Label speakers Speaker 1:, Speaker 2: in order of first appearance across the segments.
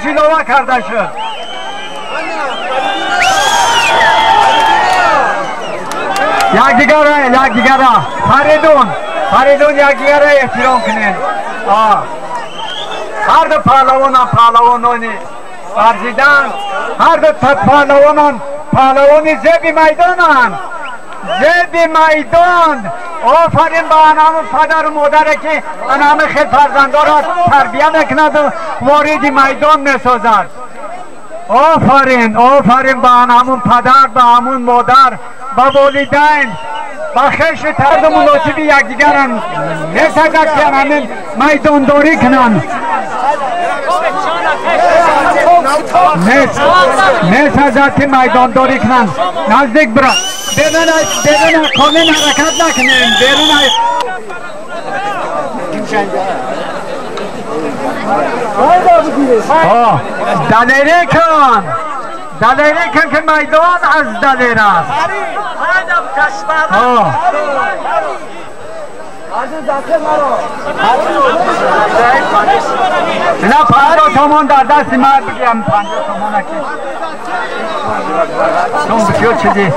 Speaker 1: 5 ilova kardeşim. Yakdigara. Faridun yakdigara ihtiram kine. Her de pahlavonani varzidan. Her de pahlavoni zebi meydan. آفرین با انام پدر و مادره که انام خیلی فرزنده را تربیه میکند و وارد میدان میسازد. آفرین با انامون پدر، با همون مادر، با والدین، با خیش ترد و مناسب یکدیگر میسازد که همین میدان داری کنند. میسازد که میدان داری کنند. نزدیک برا بدون کامل حرکت نکنیم. دلیره کن که میدان از دلیره است. نه 50 تومان در دست من بگیم 50 تومان اکی چون بسیار چیزی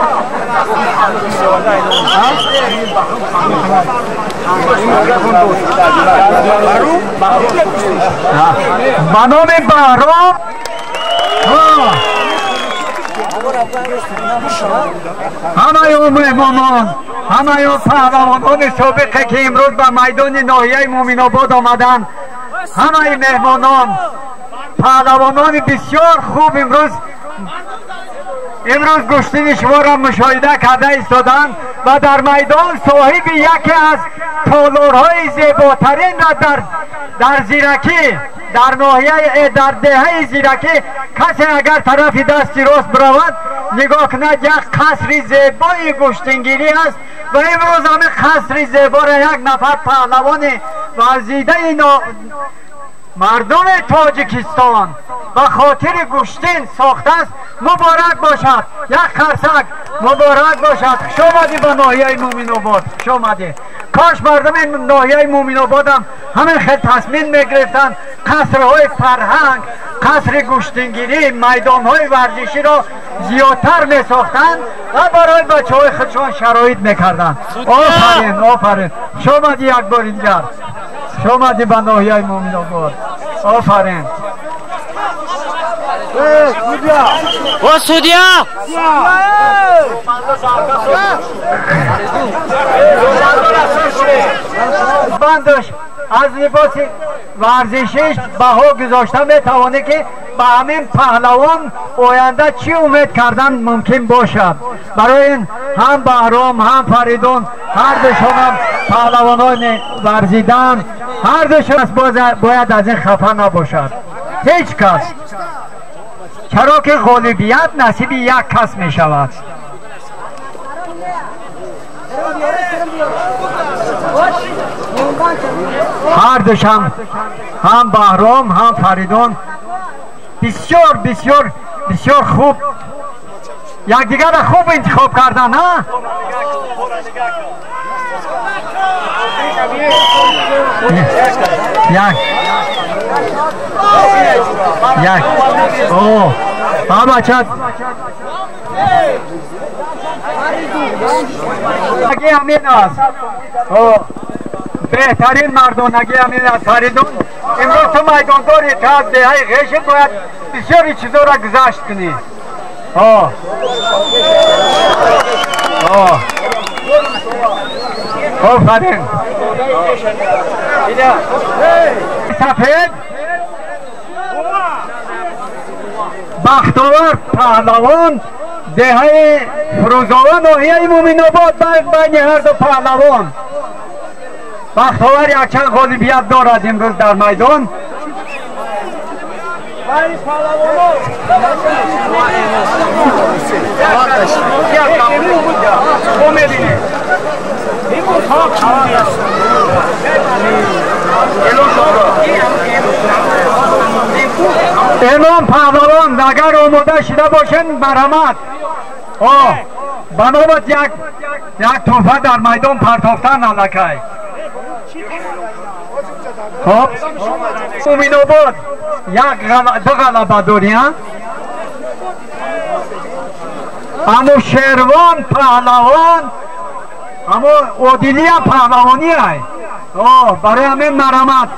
Speaker 1: بنام بهرام همه اون مهمانان، همه اون پهلوانان سابقه که امروز به میدان ناحیه مومن آباد آمدن، همه مهمانان پهلوانان بسیار خوب امروز گشتین شما را مشاهده کرده ایستادند و در میدان صاحب یکی از تالارهای زیباترین را در زیرکی در ناحیه در دهه زیرکی کسی اگر طرف دست راست برود نگاه کند یک قصر زیبای گشتنگیری است و امروز همه قصر زیبا را یک نفر پهلوان ورزیده مردم تاجیکستان به خاطر گشتین ساخته است. مبارک باشد، یک قرصک مبارک باشد. شامدی به ناحیه مومن آباد، شامدی. کاش مردم ناحیه مومن آباد هم همین خیلی تصمیم میگرفتن قصرهای فرهنگ، قصر گشتنگیری، میدانهای ورزشی را زیادتر میساختند و برای بچه های خودشان شرایط میکردند. آفرین شامدی یک بار اینجا، شامدی به ناحیه مومن آباد. آفرین.
Speaker 2: سودیا
Speaker 1: بندش از لباس ورزشیش بها گذاشته میتوانه که به همین پهلوان آینده چی امید کردن ممکن باشد. برای این هم بهرام هم فریدون هر دوشون هم پهلوانان ورزیدن، هر دوشون باید از این خفه نباشد هیچ کس، چرا که غالبیت نصیب یک کس می شود. هر دوشم هم بهرام هم فریدون بسیار بسیار بسیار خوب یکدیگر را خوب انتخاب کردن. ها یک اوه ها بچه اگه همین است بهترین مردانگی همین است. فریدون امروز تو میدان داری تا از دهه غیشت باید بسیاری چیزا را گذشت کنی. آفرین. سفید بختاور پهلوان دهه فروزآور ناحیه مومن آباد بین هر دو پهلوان بختاور یک چند غالبیت دارد امروز در میدان. امام پهلوان اگر آماده شده باشن مرحمت بنابرای یک توفه در میدان پرتافتن علکه خب مومین آباد دو غلبه داریم. اما شیروان پهلوان اما عادلی هم پهلوانی های برای همین مرمت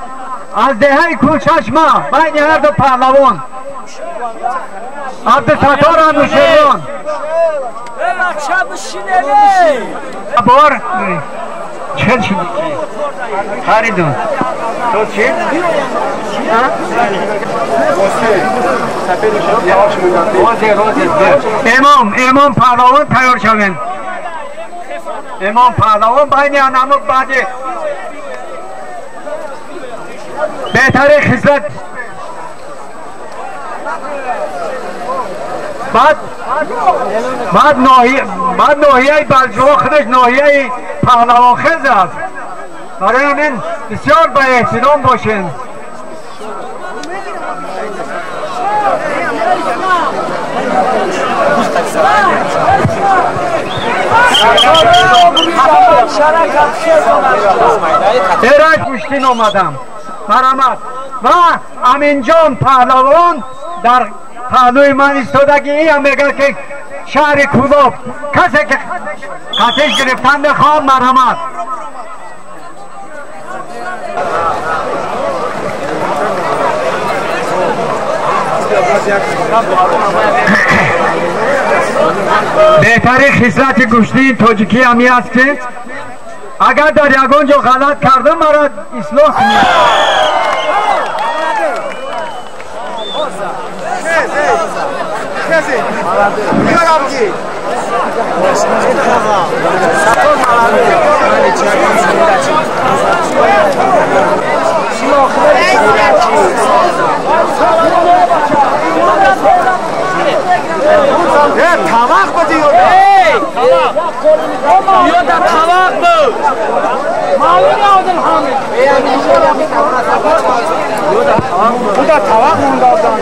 Speaker 1: از دهه کوچشمه بین هر دو پهلوان عبدالستار هم شیروان بار چل شدی خریدون تو چی؟ امام پهلوان تیار شوین. امام پهلوان بین همون بعد بهتره خصلت بعد ناحیه بلجوق خودش ناحیه پهلوان خیز است. برای همین بسیار با احترام باشین. ایرج پشتین آمدم مرحمت و امینجان پهلوان در پهلوی من ایستادگی این هم میگه که شهر کولاب کسی که خطش گرفتن بخواه مرحمت. بهترین خصلت گوشتی تاجیکی همی است که اگر در یگان جا غلط کرده مرا اصلاح کنید.
Speaker 2: طبق بدی یادم طبق بود معلوم عادل حامد بودا طبق موندازن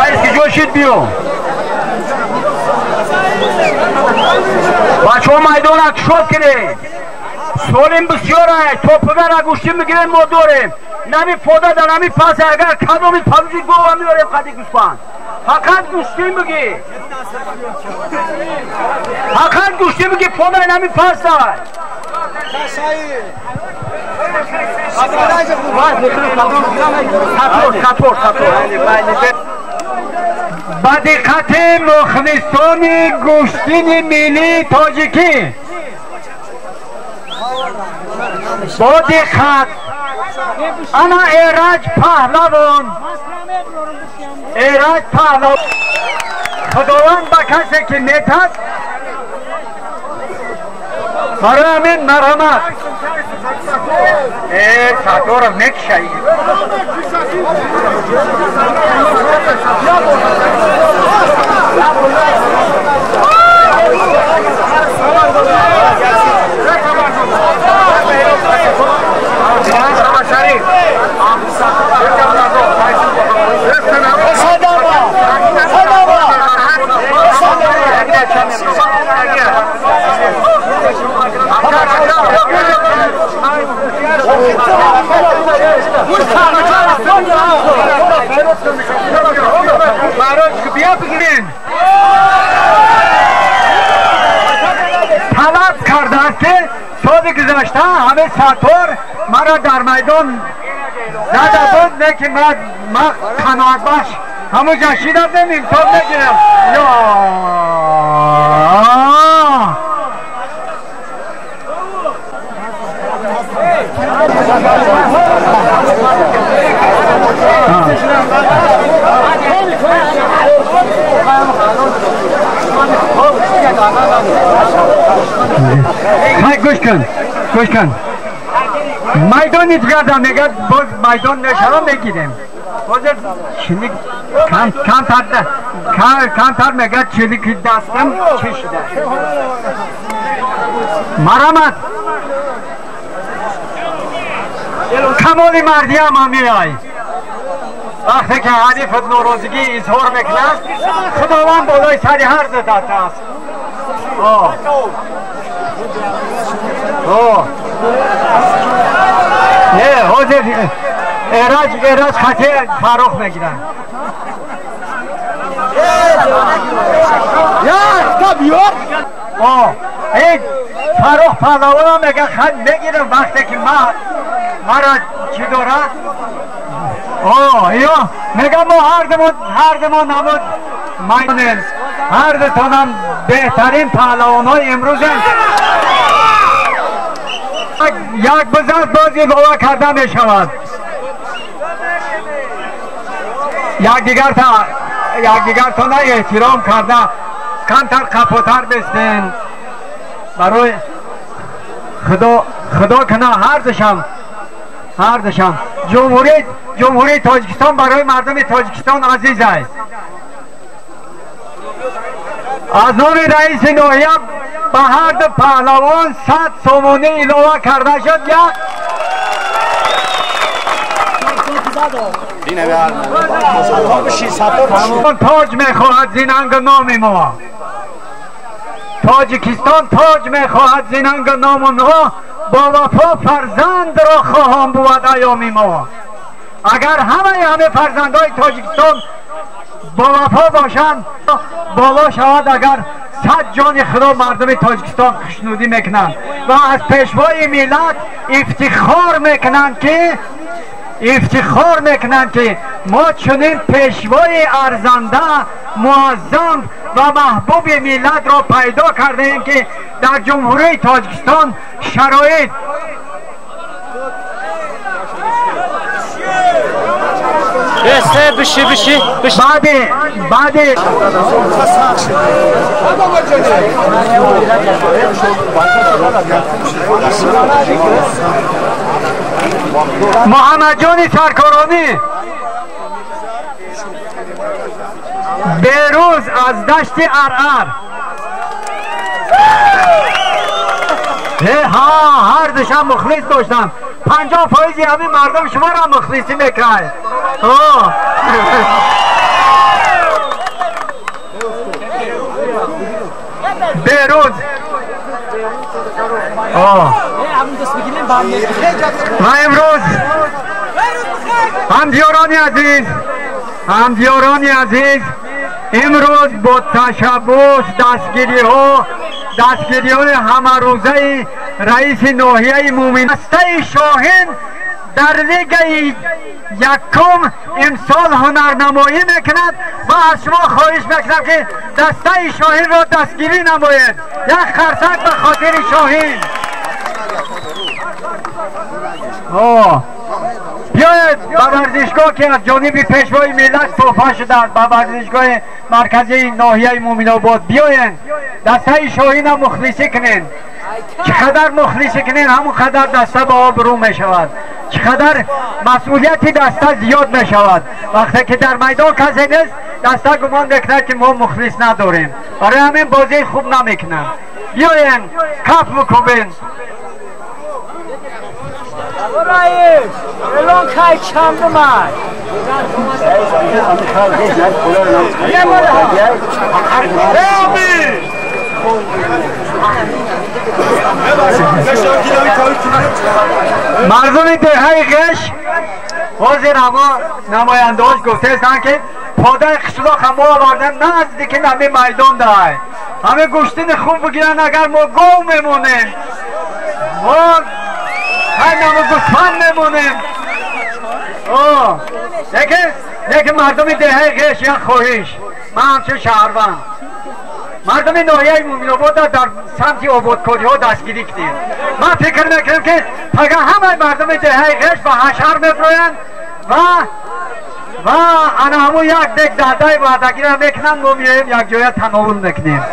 Speaker 1: رئیس جوشید بیو بچه ها میدان اکشوف کنه سولیم بسیار های توپگر اگوشتی میگیرن ما داریم نمی فوده در نمی پاسه اگر کدومی پاوزی گو همی داریم قدی گوشپان حقیقت گوشتی میگی حقیقت گوشتی میگی فوده نمی پاسه کتور با دقت مخلصان گوشتین ملی تاجیکی با دقت انا ایرج پهلوان خداوند با کسی که میتد برای همین مرحمت ساتور رو میکشایی بیا بگیرین طلب کرده است که سال گذشته همه ساتور مرا در میدان زده بود لیکن من قناعت باش همو جشیدم نمیم تا بگیرم گوش کن میدان ایتگردم میگه باز میدان نشرم بگیریم باز چلی کمتر میگه چلی که دستم چشیده مرحمت کمال مردی هم میای وقتی که حریفت ناراضگی اظهار میکنه خداوند بالای سری هر زدت است نه حاضر ایرج خطی فروخ میگیرن این فروخ پهلوان میگه خط میگیرم وقتی که مرا چی دارد یا میگه ما هر دمان نمود میدونیم هر دتانم بهترین پهلوان های امروز یک بزرگ بازی باور کرده می شود یک دیگر تا نه احترام کرده کمتر کپوتر بستین برای خدا کنه هر دشم جمهوری تاجیکستان برای مردم تاجیکستان عزیز است از نام رئیس ناحیه به هر دو پهلوان 100 سومانی علاوه کرده شد تاج میخواهد زیننگ نام ما تاجیکستان تاج میخواهد زیننگ نام ما با وفا فرزند را خواهم بود ایام ما اگر همه فرزندهای تاجیکستان با وفا باشند بالا شود اگر 100 جان خدا مردم تاجیکستان خوشنودی میکنند و از پیشوای ملت افتخار میکنند که ما چنین پیشوای ارزنده معظم و محبوب ملت را پیدا کرده ایم که در جمهوری تاجیکستان شرایط
Speaker 2: بشی
Speaker 1: بعد محمد جان سرکارانی بیروز از دشت ارعر هر دشم مخلص داشتم 50% همه مردم شما را مخلصی میکنه بیروز و امروز همدیارانی عزیز امروز با تشبس دستگیری های همه روزه رئیس ناحیه مومن هسته شاهین در لیگ یکم امسال هنرنمایی میکند و از شما خواهش میکنم که دسته شاهین را دستگیری نمایید. یک خرسک به خاطر شاهین. بیاید به ورزشگاه که از جانب پیشوای ملت توفیق شده به ورزشگاه مرکزی ناحیه مومن آباد بیاین دسته شاهین را مخلصی کنین. چقدر مخلصی کنین همون قدر دسته با آبرو می شود، چقدر مسئولیت دسته زیاد می شود. وقتی که در میدان کسی نیست دسته گمان میکنه که ما مخلص نداریم، برای همین بازی خوب نمیکنن. بیاین کف بکوبین.
Speaker 2: رئیس الان کی چند اومد؟
Speaker 1: مردم دهه غش حاضر اما نمایندهاش گفته هستند که پاده قشلاق هم آوردن نزدیک نمی میدان داره، همه گوشتین خوب بگیرن اگر ما گو میمونیم، ما همه گوسفند میمونیم. یکی مردم دهه غش یک خواهش، من همچه شهروند مردم ناحیه مومن آباد در سمت آبادکاری ها دستگیری کردیم. من فکر میکنم که اگر همه مردم دهه غش به حشر میبروین و انا همون یک دک داده وعدگی را میکنن ما میریم یک جای تناول میکنیم.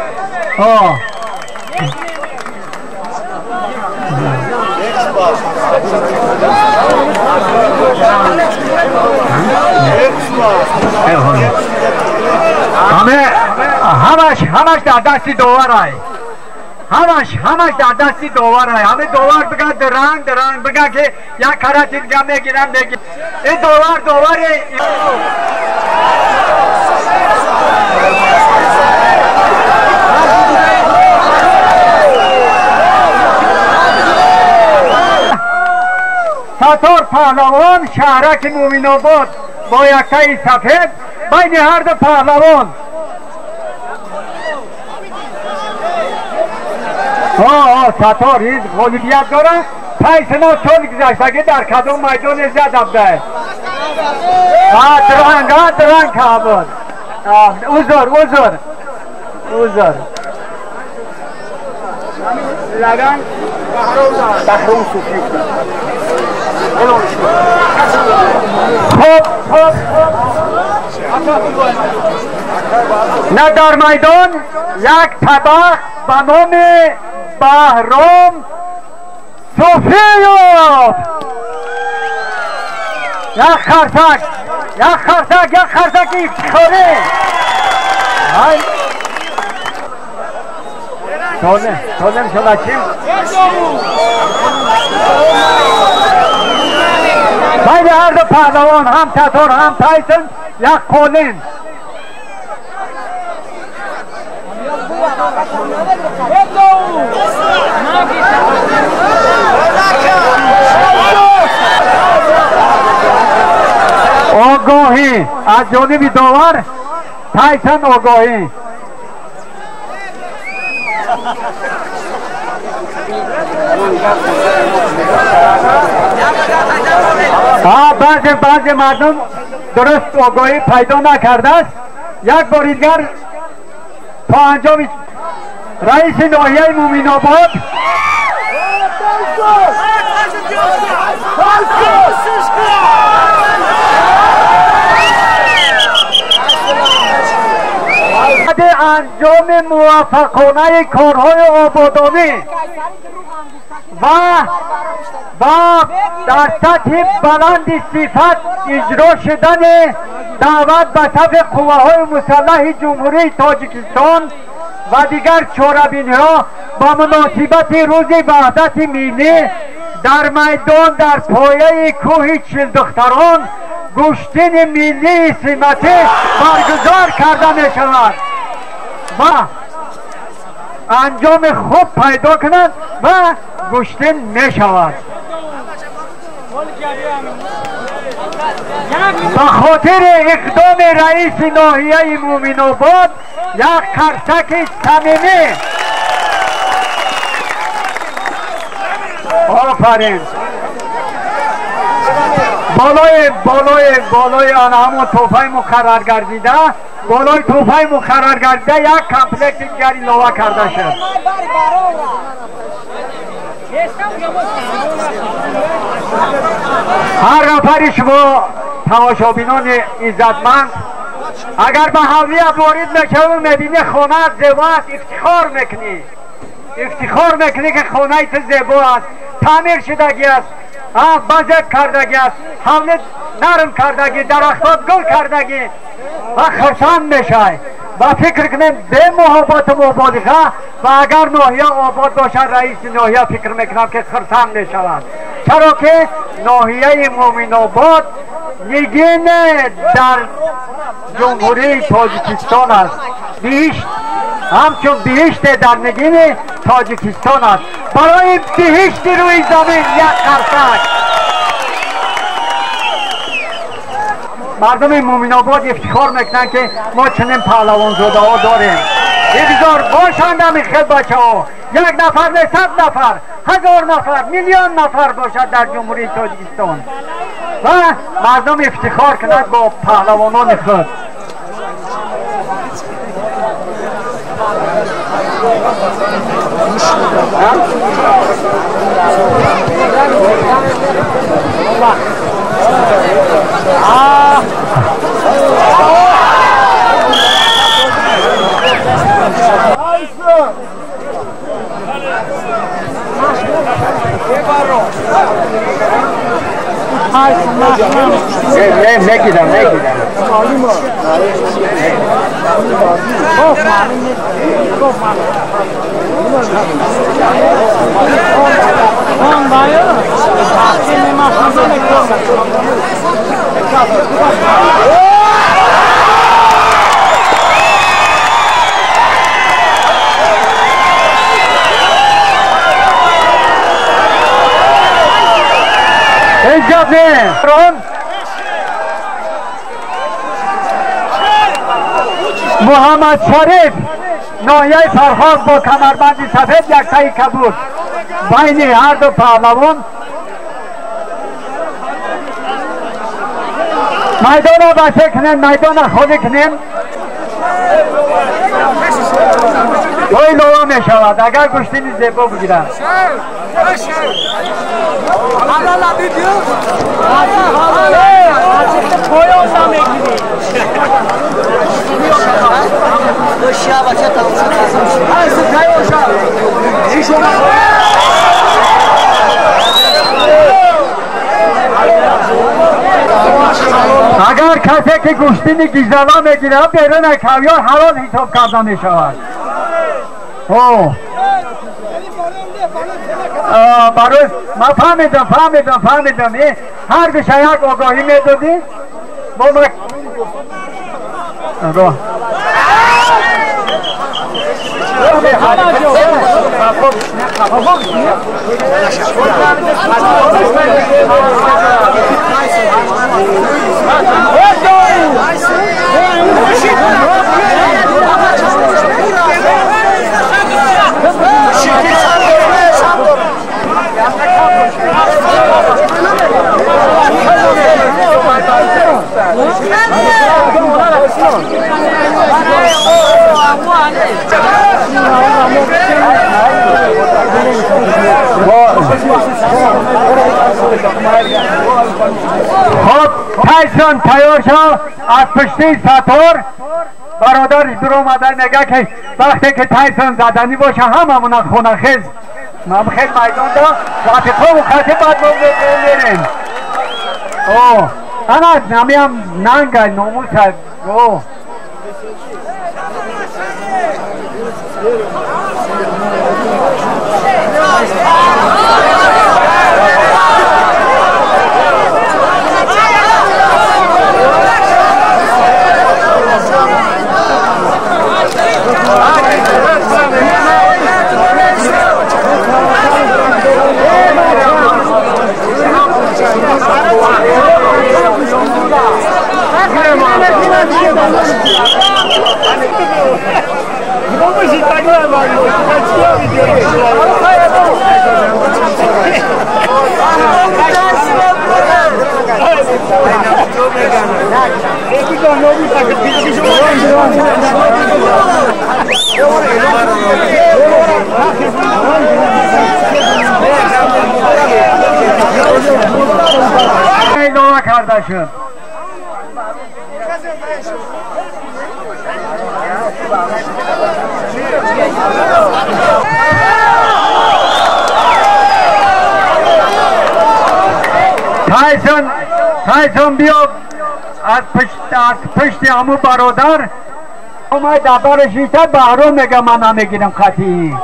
Speaker 1: همش در دستی داور همش در دستی داور همه داور بگن درنگ بگن که یک کرت دیگه میگیرم این داور ستار پهلوان شهرک مومن آباد با یک تای سفید بین هر دو پهلوان. ستار این غالبیت داره. 5 سال گذشته در کدام میدان زده بده. درنگ که بود. اوزار لگن بحرون صوفی خب نه در میدان یک طبق به نام بهرام صوفی یافت. یک خرسک افتخاری. سالم شده چیم؟ بین هر دو پهلوان هم تتار هم تایسن یک قولین. آگاهی از جانب داور تایسن آگاهی. بعض مردم درست آگاهی پیدا نکرده است. یک بار دیگر تا انجام رئیس ناحیه مومن آباد انجام موفقانه کارهای آبادانی و در سطح بلند صفت اجرا شدن دعوت به طرف قوه‌های مسلح جمهوری تاجیکستان و دیگر چاره‌بینی‌ها با مناسبت روز وحدت ملی در میدان در پایه کوه چل دختران گشتین ملی سمتی برگزار کرده می شود و انجام خوب پیدا کنند و گشتین می شود. به خاطر اقدام رئیس ناحیه مومن آباد یک قرصک صمیمی آفرین بالای آن همون توفای مقرر گردیده بالای توفای مقرر گردیده یک کمپلکت دیگری لوا کرده شد. هر نفر شما تماشابینان عزتمند اگر به حویه وارد میشوی میبینی خانه زیبا است افتخار میکنی که خانه تو زیبا است، تعمیر شدگی است، بزرگ کردگی است، حوله نرم کردگی، درختات گل کردگی و خرسند میشه و فکر کنیم به محبت و مبالغه و اگر ناحیه آباد باشه رئیس ناحیه فکر میکنم که خرسند میشود، چرا که ناحیه مومن آباد نگین در جمهوری تاجیکستان است، همچون بهشت در نگین تاجیکستان است. برای بهشت روی زمین یک خرسک مردم مومن آباد افتخار میکنن که ما چنین پهلوان زاده ها داریم. بگذار باشند همین خیل بچه ها، یک نفر نه 100 نفر 1000 نفر میلیون نفر باشد در جمهوری تاجیکستان و مردم افتخار کنند با پهلوانان خود. نگیدم محمد شریف ناحیه فرخار با کمربند سفید یک تایی کبود بین هر دو پهلوان میدان را بسته کنیم، میدان را خالی کنیم. دوی لوا می شود اگر گشتین زیبا بگیرن. اگر کسی که گوشتین گیزلا میگیره بیرون کویار حلال حساب کرده می شود. برای ما فهمیدم هر بشه یک آگاهی میدادی با ما خب تایسون تیار شو از پشتی سطور برادرش برو آمده میگه که وقتی که تایسون زدنی باشه هممون خونه خیز من خیلی میدان دا وقتی خوب و خطی باید ما میریم. انا نمیم ننگه نموز هست Eyvallah kardeşim. Tyson بیا از پشت همون برادر اومد دبرش بیشتر بهرام میگه من نمیگیرم خطی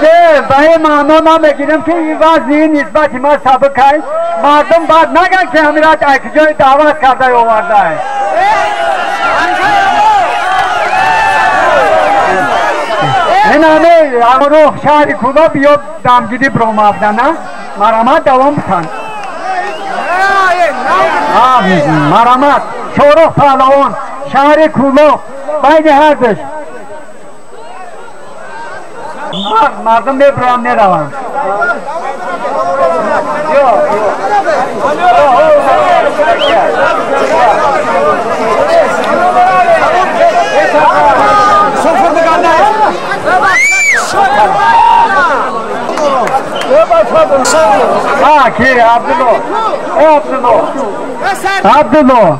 Speaker 1: نه به این معنا نمیگیرم که این وضعی نسبتی ما سبکه مردم بعد نگن که همین را یک جای دعوت کرده آورده این همه رو شهر کوبا بیا دمگیری برام افده نه مرامت دوام بکن مرامت شورخ پهلوان شهر کوبا بین هردش مردم ببرام نروان کی عبدالله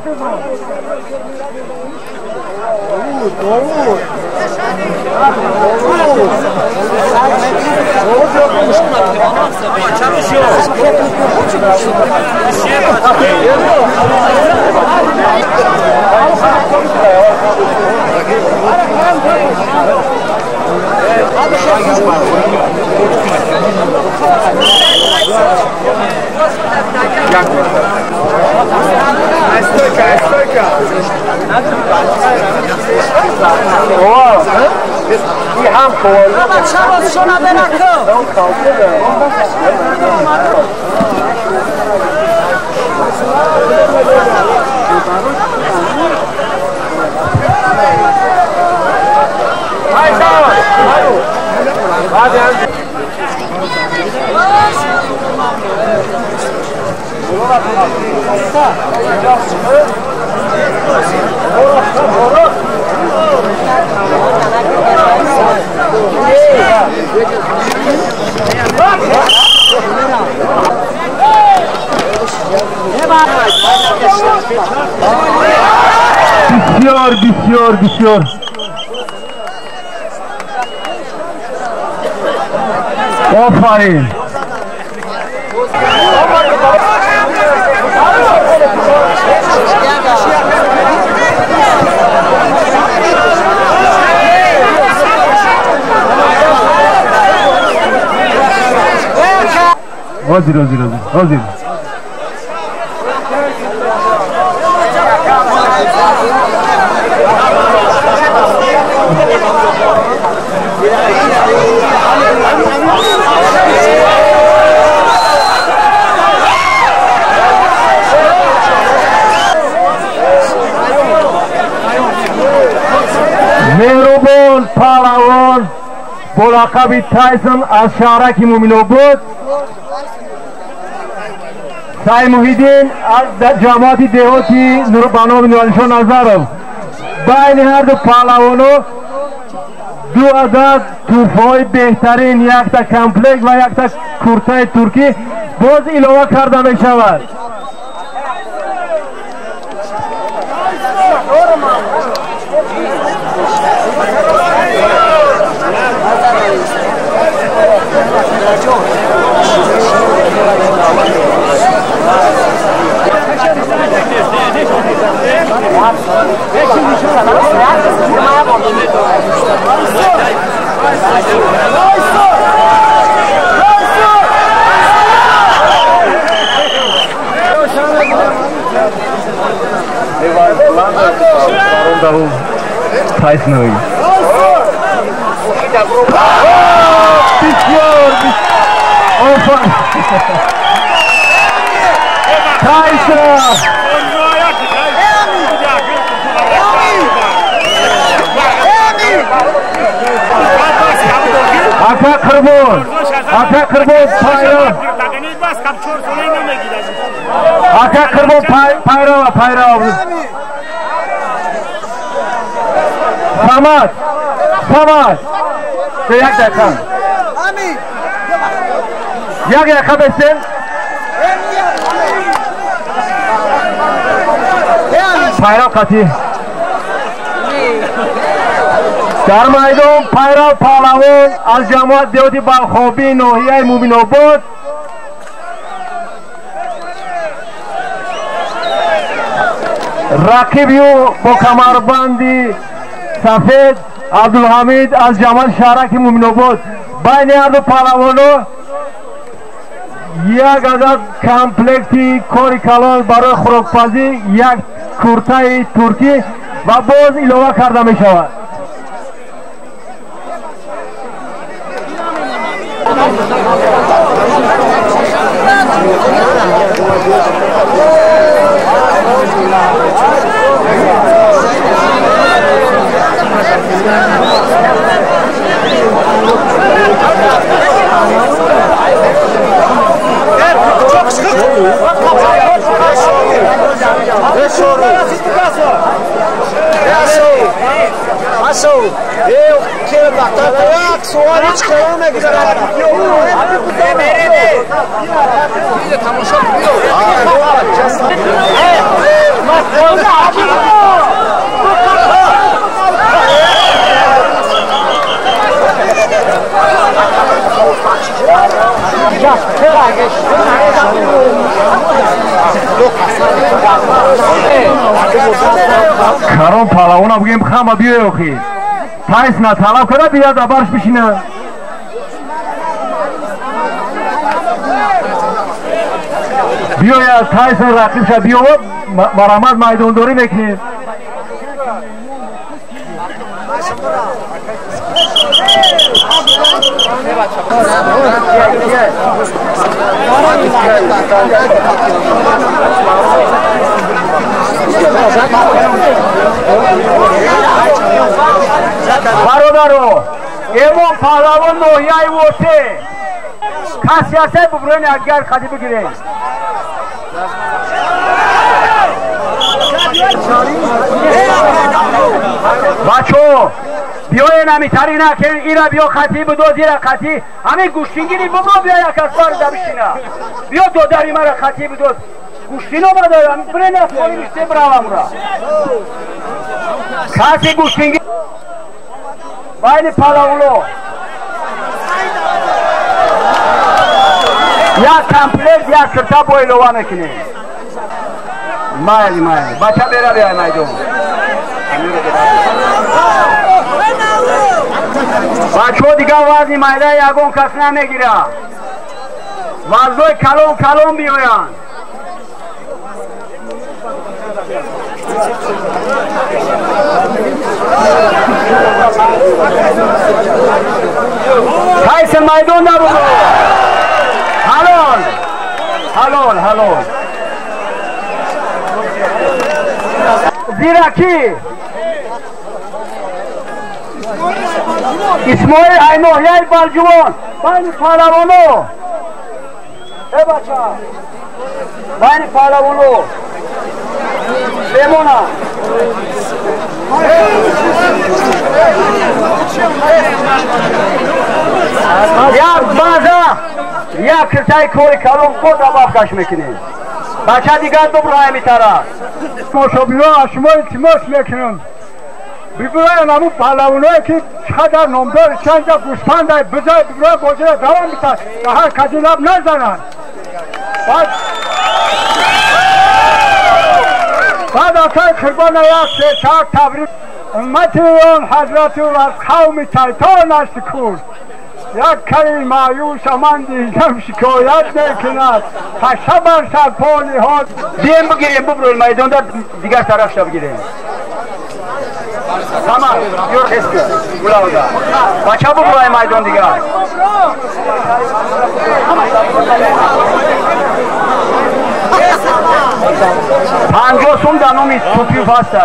Speaker 1: بسیار آفرین حاضر مهربان پهلوان با لقب تایسون از شهرک مومن‌آباد سعی محیدین از جماعت دهاتی بنام نوالشان نظرم بین هر دو پهلوانو 2 عدد توفهای بهترین یک تا کمپلک و یک تا کورتای ترکی باز علاوه کرده می شود Tyson Aka Kırbol Payro Aka kırbo payra. Samat. Yak dakika. Yak dakika besin. Payra kati. در میدان پیرو پهلوان از جماعت دیوتی بلخابی ناحیه مومن آباد رقیبی با کمربندی سفید عبدالحمید از جماعت شهرک مومن آباد بین هر دو پهلوانو یک عدد کمپلکتی کاری کلان برای خوراکپزی یک کورتای ترکی و باز ایلاوه کرده می شود.
Speaker 3: Eu quero bater o suor hiç kırılma güzel.
Speaker 1: Karon palavona bugün khama biyo xi. Taysna talab kara biya da barış bişine. Biyo ya Taysna raqib sha biyo maramad maydondori bekni. برادرو ایمون پهلوان ناحیه ووته خاصیت ببرین اگر خدی بگیرین بچو بیاین همی تری نکن ایرا بیا خطی بدو زیر خطی همین گوشتینگیری ببرو بیا یک از بار دبشینه بیا دو داری مرا خطی بدو گوشتینو بردارم برین افکاری بشته براوام را خطی گوشتینگی باید پهلوانو یک کمپلیت یک کرتا بایلوه میکنه مایلی بچه بیره بیای میدون بچه ها دیگه وزنی میده یکون کس نمیگیره وزنوی کلون بیاین کیس میدون نبودو حلال زیرکی اسماعیل اینوحیه بالجوان بین پهلوانو ای بچه بین پهلوانو بمونا یک بازه یک کرتای کوری کلون خود را بافکش میکنیم بچه دیگر دوبرای میتره ماشا بیرا شما التماس میکنم بگوین همون پهلوانایی که چقدر نامدار چند جا گوسفند بجای بگوین بازی را دوام بیتن و هر کسی لب نزنن بعد آقای قربان یک سه چهار تبریک امت آن حضرت و از قوم تیتان است کور یک کلی مایوس من دیدم شکایت نکند پشه بر سرپا نهاد بیم بگیریم ببرون میدان در دیگر طرف شا بگیریم تمام یور خیست بلاوزا بچه ببرون میدان دیگر پنجا سوم دانومی توپی فاسته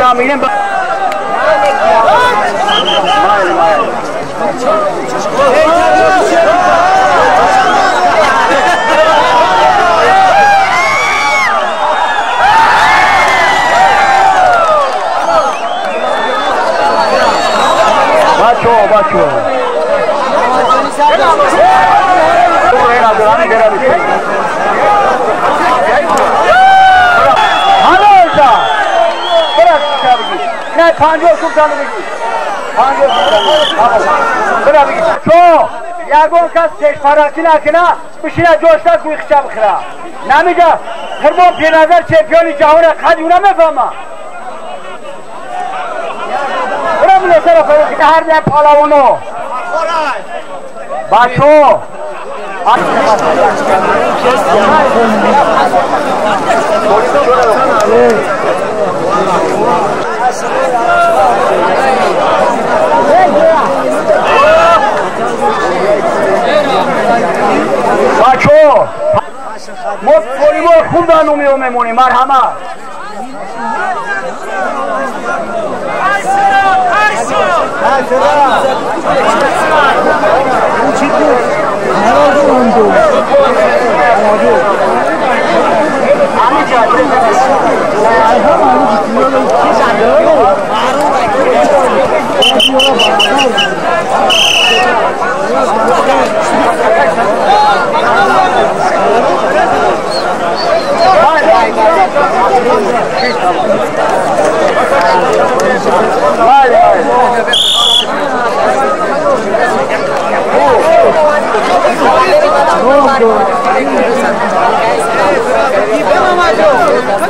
Speaker 1: هم میگیم بچو نه 50 توپ زنو بگی 50 توپ برا بگی چو یگون کس چشم پرستی نکنه بشینه جوشتر گوی خچه بخره نمیگه هرمان پی نظر چمپیونی جهان قد اونه میفهمه برا بله سر فرقی هر ده پالاونو بچو بچو ما فولیبال خوب در نومیو میمونیم مرحمت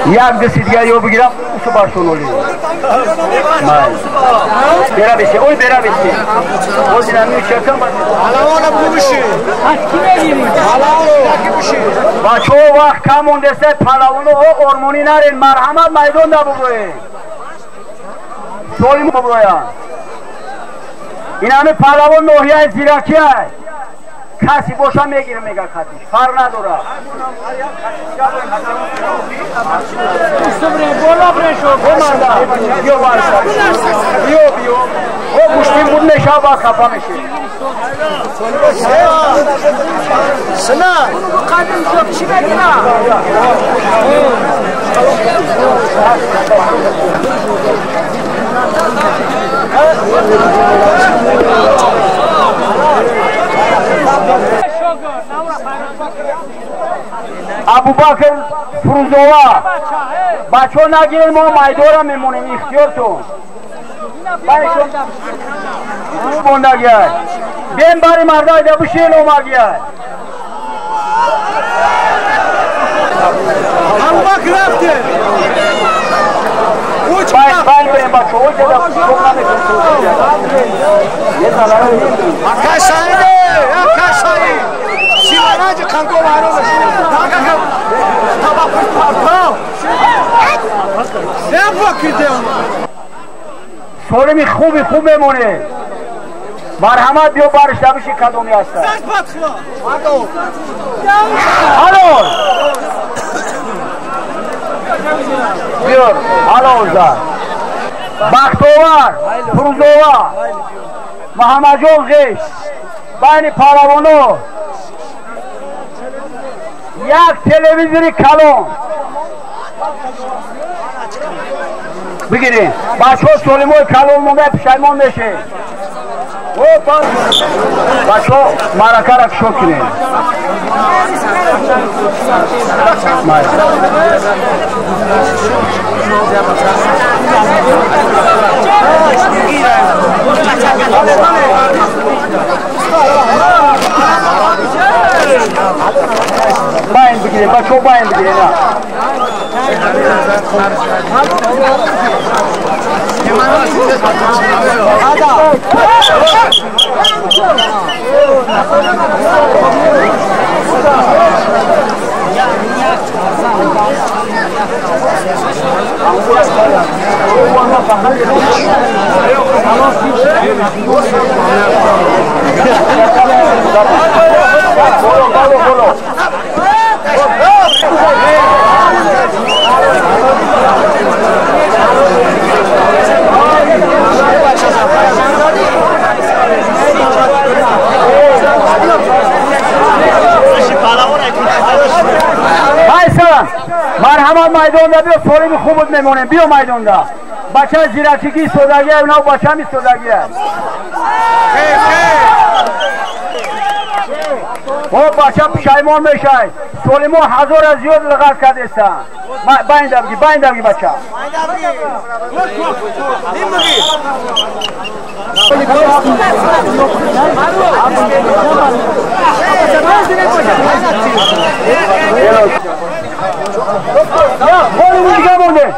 Speaker 1: یک دستی دیگه یو بگیرم اوشو بارسونولی برا بسی اوی برا بسی او زنمی چکم
Speaker 3: حالا بوشی
Speaker 2: کی بگیریم
Speaker 1: بچه وقت کم مونده سه پلاونو او ارمونی نرین مرحمت میدون دا بگوی سولی بگویم این همه پلاون نوحیه زیراکی های کسی باشا میگیره میگه کتیش فر نداره
Speaker 2: بالا برشو
Speaker 1: بیو بارشا بیو او گوشتیم بود نشا باز خفا میشه
Speaker 3: سنا
Speaker 2: قدم شو چی بگیرم
Speaker 1: ابوبکر فروزووا بچه ها نگیرین ما میدورا میمونیم اختیارتون بندگی های بین باری مردای ده بشین اومگی های
Speaker 3: ابوبکر رفته
Speaker 1: باید بریم بچه ها اوی جدا شما نمیکنیم
Speaker 3: کشایی سیماناج کنکو بارو
Speaker 1: سولمی خوب بمونه مرحمت بیو بارش دبشی کدومی هستن حالا بیار حالا اوزا بختوار فروزوار محمد جون غیش بین پاراوانو یک تلویزیونی کلون بگیرین بچه ها سلیموی کلون مونده پشیمان میشه بچه ها مرکه را شو کنین باین بگیرین بچه ها باین بگیرین Follow. ما میدان دا بیا سالم خوب میمونیم بیا میدان دا بچه زیرکی ایستادگی اونا بچه هم ایستادگی او بچه پشیمان میشه سالمو 1000 از زیاد لغت کردستن باین دبگی بچه خواهی بود دیگه مونده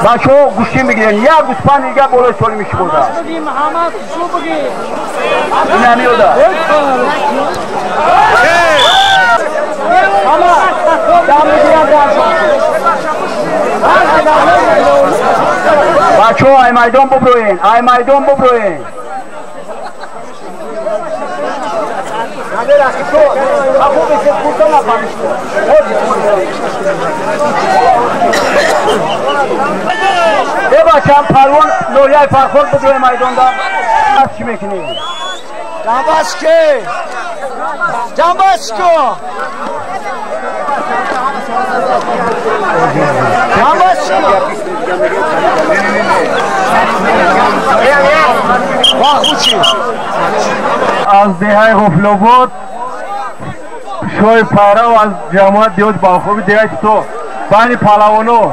Speaker 1: بچه ها گوشتی میگیرن یک گوسپند دیگه بالای سالی میشه بوده
Speaker 2: محمد شو بگی
Speaker 1: این همیوده بچه ها ای میدان ببروین ای میدان ببروین بچه هم پروان نوریه فرخور بگوی میدان دا از چی میکنی؟
Speaker 3: جنبش که جنبش که
Speaker 1: از دهه غفل‌آباد شوی پاره و از جماعت دیوت باخوبی دیگه تو بانی پهلوانو